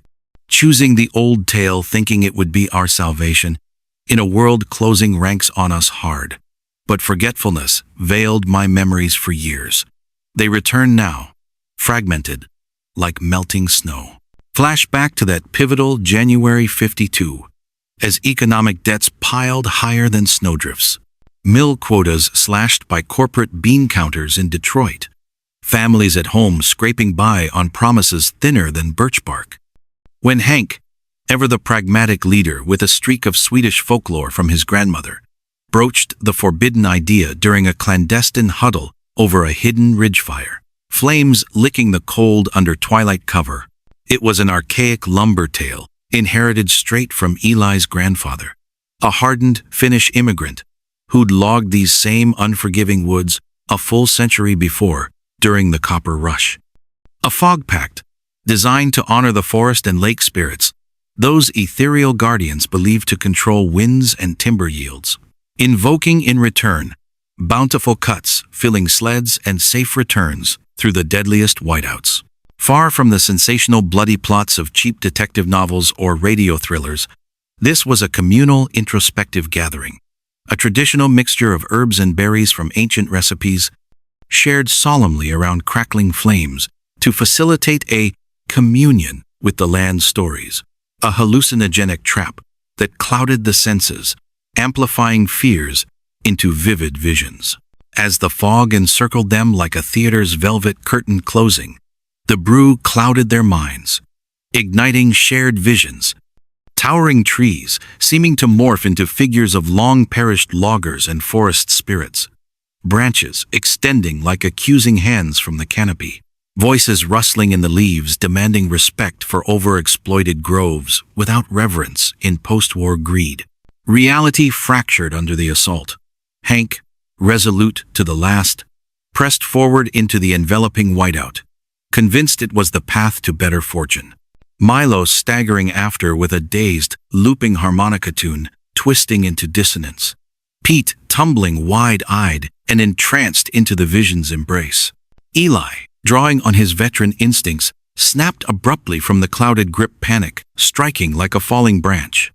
choosing the old tale thinking it would be our salvation, in a world closing ranks on us hard. But forgetfulness veiled my memories for years. They return now, fragmented, like melting snow." Flash back to that pivotal January 52, as economic debts piled higher than snowdrifts. Mill quotas slashed by corporate bean counters in Detroit. Families at home scraping by on promises thinner than birch bark. When Hank, ever the pragmatic leader with a streak of Swedish folklore from his grandmother, broached the forbidden idea during a clandestine huddle over a hidden ridge fire, flames licking the cold under twilight cover. It was an archaic lumber tale, inherited straight from Eli's grandfather, a hardened Finnish immigrant who'd logged these same unforgiving woods a full century before during the Copper Rush. A fog pact, designed to honor the forest and lake spirits, those ethereal guardians believed to control winds and timber yields, invoking in return bountiful cuts, filling sleds and safe returns through the deadliest whiteouts. Far from the sensational bloody plots of cheap detective novels or radio thrillers, this was a communal, introspective gathering, a traditional mixture of herbs and berries from ancient recipes, shared solemnly around crackling flames to facilitate a communion with the land's stories, a hallucinogenic trap that clouded the senses, amplifying fears into vivid visions. As the fog encircled them like a theater's velvet curtain closing, the brew clouded their minds, igniting shared visions, towering trees seeming to morph into figures of long-perished loggers and forest spirits, branches extending like accusing hands from the canopy, voices rustling in the leaves demanding respect for overexploited groves without reverence in post-war greed. Reality fractured under the assault. Hank, resolute to the last, pressed forward into the enveloping whiteout, convinced it was the path to better fortune. Milo staggering after with a dazed, looping harmonica tune, twisting into dissonance. Pete tumbling wide-eyed and entranced into the vision's embrace. Eli, drawing on his veteran instincts, snapped abruptly from the clouded grip, panic striking like a falling branch.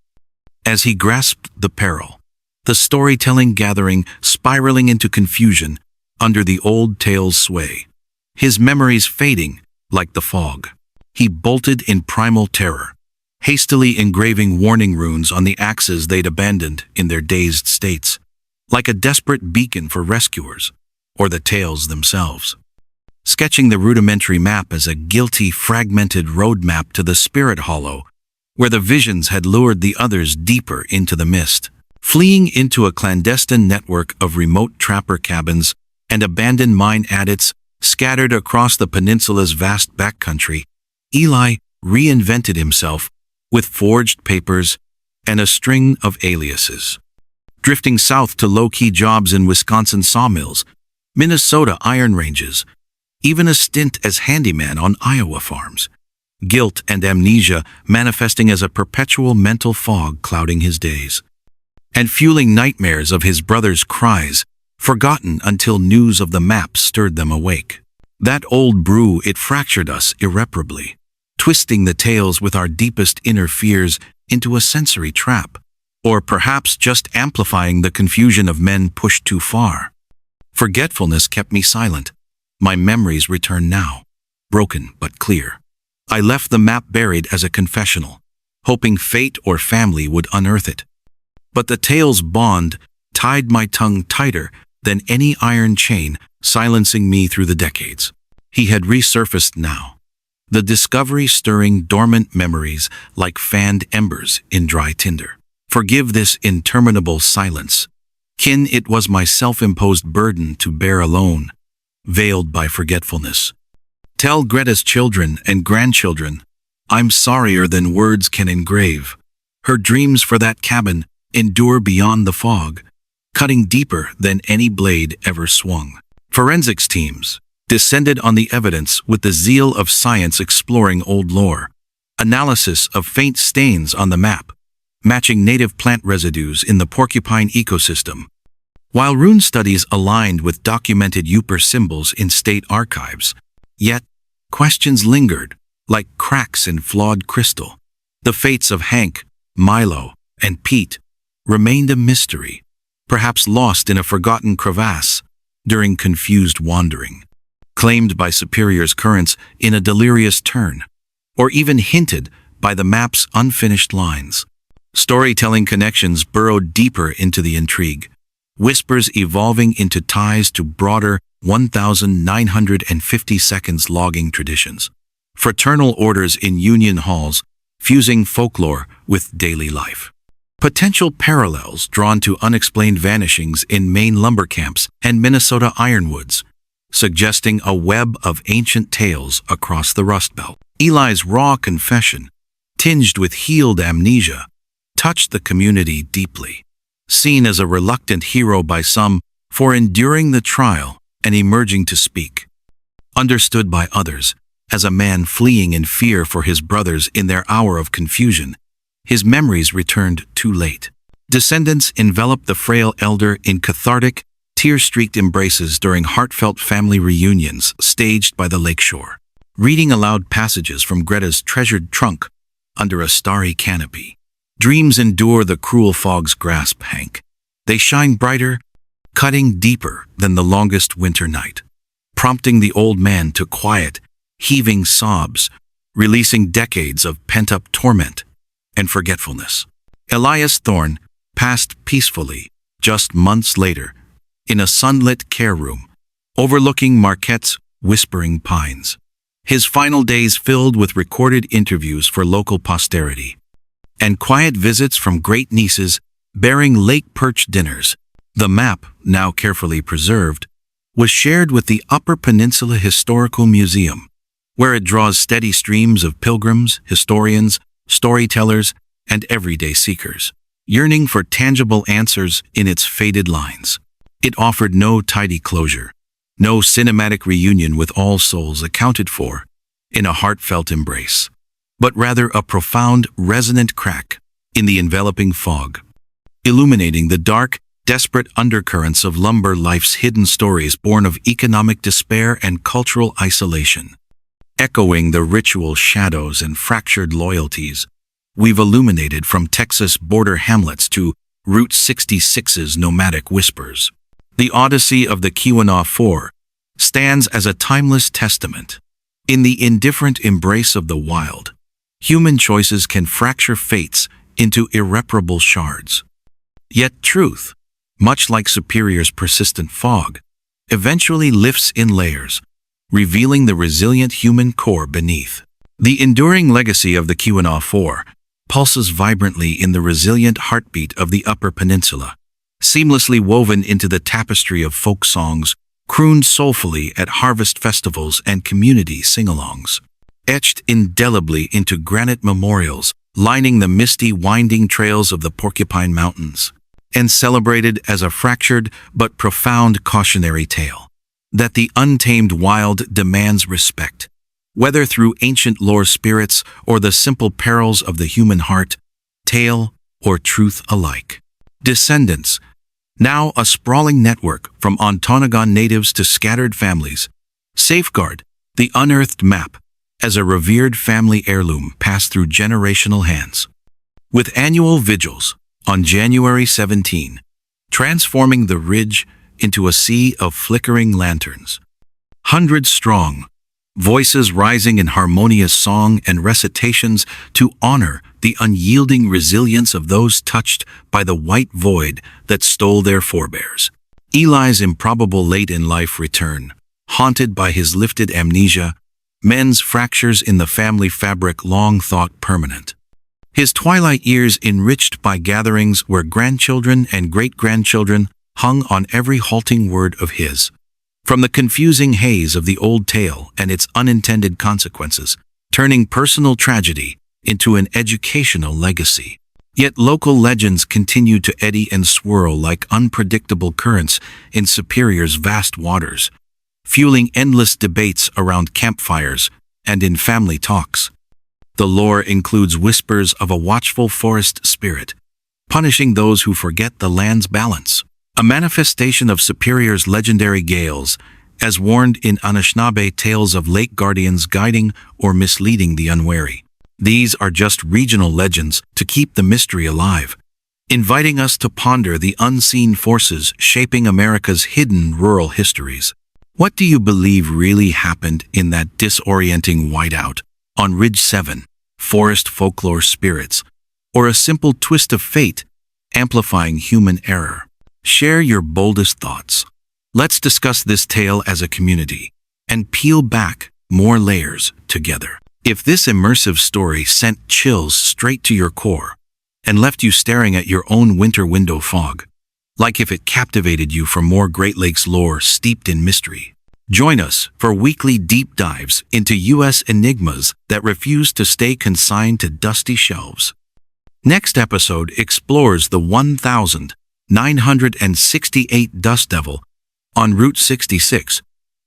As he grasped the peril, the storytelling gathering spiraling into confusion under the old tale's sway, his memories fading like the fog. He bolted in primal terror, hastily engraving warning runes on the axes they'd abandoned in their dazed states, like a desperate beacon for rescuers, or the tales themselves. Sketching the rudimentary map as a guilty, fragmented roadmap to the spirit hollow, where the visions had lured the others deeper into the mist. Fleeing into a clandestine network of remote trapper cabins and abandoned mine adits scattered across the peninsula's vast backcountry, Eli reinvented himself with forged papers and a string of aliases. Drifting south to low-key jobs in Wisconsin sawmills, Minnesota iron ranges, even a stint as handyman on Iowa farms. Guilt and amnesia manifesting as a perpetual mental fog clouding his days, and fueling nightmares of his brother's cries, forgotten until news of the map stirred them awake. That old brew, it fractured us irreparably, twisting the tales with our deepest inner fears into a sensory trap, or perhaps just amplifying the confusion of men pushed too far. Forgetfulness kept me silent. My memories return now, broken but clear. I left the map buried as a confessional, hoping fate or family would unearth it. But the tale's bond tied my tongue tighter than any iron chain, silencing me through the decades. He had resurfaced now, the discovery stirring dormant memories like fanned embers in dry tinder. Forgive this interminable silence. Kin, it was my self-imposed burden to bear alone, veiled by forgetfulness. Tell Greta's children and grandchildren, I'm sorrier than words can engrave. Her dreams for that cabin endure beyond the fog, cutting deeper than any blade ever swung. Forensics teams descended on the evidence with the zeal of science exploring old lore. Analysis of faint stains on the map, matching native plant residues in the porcupine ecosystem. While rune studies aligned with documented Upper symbols in state archives, yet questions lingered like cracks in flawed crystal. The fates of Hank, Milo, and Pete remained a mystery, perhaps lost in a forgotten crevasse during confused wandering, claimed by Superior's currents in a delirious turn, or even hinted by the map's unfinished lines. Storytelling connections burrowed deeper into the intrigue, whispers evolving into ties to broader 1,950 seconds logging traditions. Fraternal orders in union halls, fusing folklore with daily life. Potential parallels drawn to unexplained vanishings in Maine lumber camps and Minnesota ironwoods, suggesting a web of ancient tales across the Rust Belt. Eli's raw confession, tinged with healed amnesia, touched the community deeply. Seen as a reluctant hero by some for enduring the trial and emerging to speak. Understood by others as a man fleeing in fear for his brothers in their hour of confusion, his memories returned too late. Descendants enveloped the frail elder in cathartic, tear-streaked embraces during heartfelt family reunions staged by the lakeshore, reading aloud passages from Greta's treasured trunk under a starry canopy. Dreams endure the cruel fog's grasp, Hank. They shine brighter, cutting deeper than the longest winter night, prompting the old man to quiet, heaving sobs, releasing decades of pent-up torment and forgetfulness. Elias Thorne passed peacefully just months later in a sunlit care room overlooking Marquette's whispering pines. His final days filled with recorded interviews for local posterity and quiet visits from great-nieces bearing lake perch dinners. The map, now carefully preserved, was shared with the Upper Peninsula Historical Museum, where it draws steady streams of pilgrims, historians, storytellers, and everyday seekers, yearning for tangible answers in its faded lines. It offered no tidy closure, no cinematic reunion with all souls accounted for in a heartfelt embrace, but rather a profound, resonant crack in the enveloping fog, illuminating the dark, desperate undercurrents of lumber life's hidden stories born of economic despair and cultural isolation. Echoing the ritual shadows and fractured loyalties we've illuminated from Texas border hamlets to Route 66's nomadic whispers. The Odyssey of the Keweenaw Four stands as a timeless testament. In the indifferent embrace of the wild, human choices can fracture fates into irreparable shards. Yet truth, much like Superior's persistent fog, eventually lifts in layers, revealing the resilient human core beneath. The enduring legacy of the Keweenaw Four pulses vibrantly in the resilient heartbeat of the Upper Peninsula, seamlessly woven into the tapestry of folk songs, crooned soulfully at harvest festivals and community sing-alongs, etched indelibly into granite memorials lining the misty, winding trails of the Porcupine Mountains, and celebrated as a fractured but profound cautionary tale that the untamed wild demands respect, whether through ancient lore spirits or the simple perils of the human heart, tale or truth alike. Descendants, now a sprawling network from Ontonagon natives to scattered families, safeguard the unearthed map as a revered family heirloom passed through generational hands. With annual vigils on January 17, transforming the ridge into a sea of flickering lanterns. Hundreds strong, voices rising in harmonious song and recitations to honor the unyielding resilience of those touched by the white void that stole their forebears. Eli's improbable late-in-life return, haunted by his lifted amnesia, mends fractures in the family fabric long thought permanent. His twilight years enriched by gatherings where grandchildren and great-grandchildren hung on every halting word of his. From the confusing haze of the old tale and its unintended consequences, turning personal tragedy into an educational legacy. Yet local legends continue to eddy and swirl like unpredictable currents in Superior's vast waters, fueling endless debates around campfires and in family talks. The lore includes whispers of a watchful forest spirit, punishing those who forget the land's balance. A manifestation of Superior's legendary gales, as warned in Anishinaabe tales of lake guardians guiding or misleading the unwary. These are just regional legends to keep the mystery alive, inviting us to ponder the unseen forces shaping America's hidden rural histories. What do you believe really happened in that disorienting whiteout on Ridge 7? Forest folklore spirits, or a simple twist of fate, amplifying human error. Share your boldest thoughts. Let's discuss this tale as a community and peel back more layers together. If this immersive story sent chills straight to your core and left you staring at your own winter window fog, like if it captivated you for more Great Lakes lore steeped in mystery, join us for weekly deep dives into U.S. enigmas that refuse to stay consigned to dusty shelves. Next episode explores the 1,968 Dust Devil on Route 66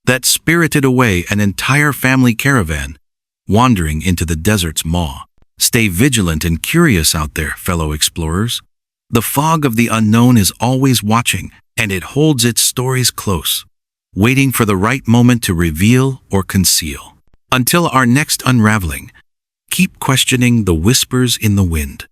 that spirited away an entire family caravan wandering into the desert's maw. Stay vigilant and curious out there, fellow explorers. The fog of the unknown is always watching, and it holds its stories close, waiting for the right moment to reveal or conceal. Until our next unraveling, keep questioning the whispers in the wind.